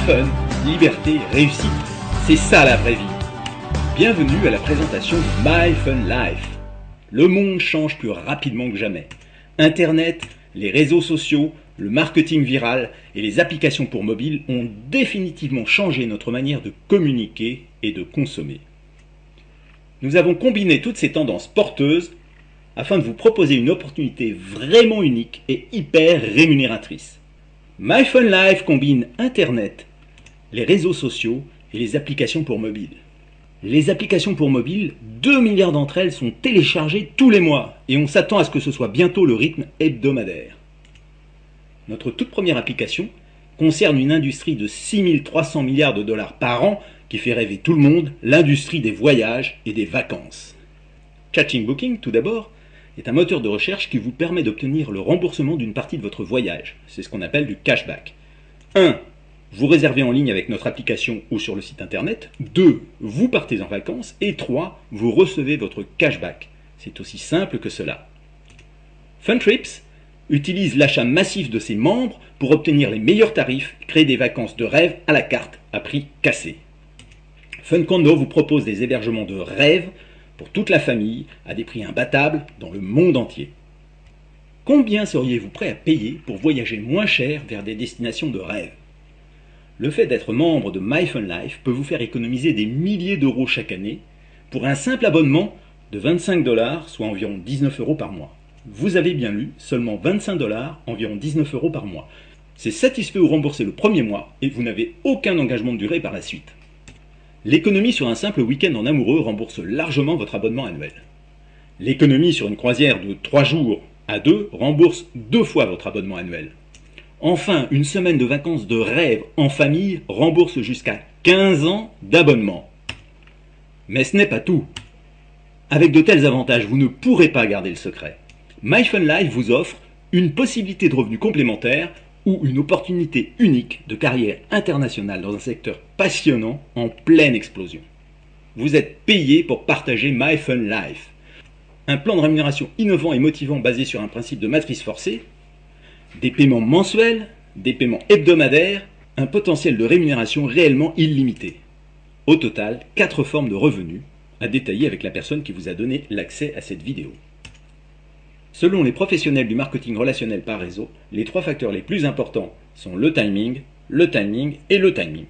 fun, liberté, réussite. C'est ça la vraie vie. Bienvenue à la présentation de My Fun Life. Le monde change plus rapidement que jamais. Internet, les réseaux sociaux, le marketing viral et les applications pour mobile ont définitivement changé notre manière de communiquer et de consommer. Nous avons combiné toutes ces tendances porteuses afin de vous proposer une opportunité vraiment unique et hyper rémunératrice. My Fun Life combine Internet, les réseaux sociaux et les applications pour mobile. Les applications pour mobile, 2 milliards d'entre elles sont téléchargées tous les mois et on s'attend à ce que ce soit bientôt le rythme hebdomadaire. Notre toute première application concerne une industrie de 6300 milliards de dollars par an qui fait rêver tout le monde, l'industrie des voyages et des vacances. Catching Booking, tout d'abord, est un moteur de recherche qui vous permet d'obtenir le remboursement d'une partie de votre voyage. C'est ce qu'on appelle du cashback. 1. Vous réservez en ligne avec notre application ou sur le site internet. 2. Vous partez en vacances. Et 3. Vous recevez votre cashback. C'est aussi simple que cela. Funtrips utilise l'achat massif de ses membres pour obtenir les meilleurs tarifs, créer des vacances de rêve à la carte à prix cassé. FunCondo vous propose des hébergements de rêve pour toute la famille à des prix imbattables dans le monde entier. Combien seriez-vous prêt à payer pour voyager moins cher vers des destinations de rêve? Le fait d'être membre de My Fun Life peut vous faire économiser des milliers d'euros chaque année pour un simple abonnement de 25 $, soit environ 19 € par mois. Vous avez bien lu, seulement 25 $, environ 19 € par mois. C'est satisfait ou remboursé le premier mois et vous n'avez aucun engagement de durée par la suite. L'économie sur un simple week-end en amoureux rembourse largement votre abonnement annuel. L'économie sur une croisière de 3 jours à 2 rembourse 2 fois votre abonnement annuel. Enfin, une semaine de vacances de rêve en famille rembourse jusqu'à 15 ans d'abonnement. Mais ce n'est pas tout. Avec de tels avantages, vous ne pourrez pas garder le secret. My Fun Life vous offre une possibilité de revenus complémentaires ou une opportunité unique de carrière internationale dans un secteur passionnant en pleine explosion. Vous êtes payé pour partager My Fun Life. Un plan de rémunération innovant et motivant basé sur un principe de matrice forcée, des paiements mensuels, des paiements hebdomadaires, un potentiel de rémunération réellement illimité. Au total, 4 formes de revenus à détailler avec la personne qui vous a donné l'accès à cette vidéo. Selon les professionnels du marketing relationnel par réseau, les 3 facteurs les plus importants sont le timing et le timing.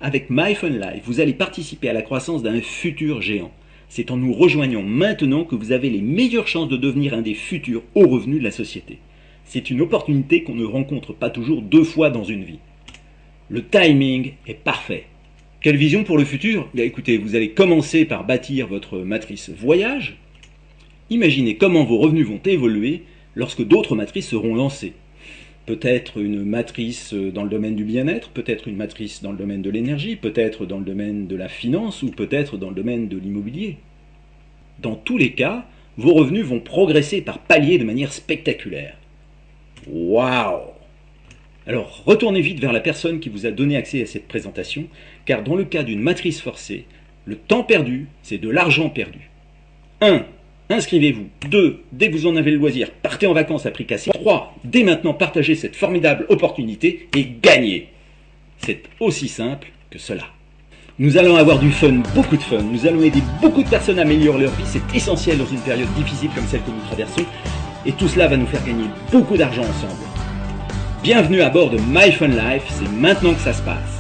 Avec My Fun Life, vous allez participer à la croissance d'un futur géant. C'est en nous rejoignant maintenant que vous avez les meilleures chances de devenir un des futurs hauts revenus de la société. C'est une opportunité qu'on ne rencontre pas toujours 2 fois dans une vie. Le timing est parfait. Quelle vision pour le futur? Écoutez, vous allez commencer par bâtir votre matrice voyage. Imaginez comment vos revenus vont évoluer lorsque d'autres matrices seront lancées. Peut-être une matrice dans le domaine du bien-être, peut-être une matrice dans le domaine de l'énergie, peut-être dans le domaine de la finance ou peut-être dans le domaine de l'immobilier. Dans tous les cas, vos revenus vont progresser par paliers de manière spectaculaire. Waouh! Alors, retournez vite vers la personne qui vous a donné accès à cette présentation, car dans le cas d'une matrice forcée, le temps perdu, c'est de l'argent perdu. 1. Inscrivez-vous. 2. Dès que vous en avez le loisir, partez en vacances à prix cassé. 3. Dès maintenant, partagez cette formidable opportunité et gagnez. C'est aussi simple que cela. Nous allons avoir du fun, beaucoup de fun. Nous allons aider beaucoup de personnes à améliorer leur vie. C'est essentiel dans une période difficile comme celle que nous traversons. Et tout cela va nous faire gagner beaucoup d'argent ensemble. Bienvenue à bord de My Fun Life, c'est maintenant que ça se passe.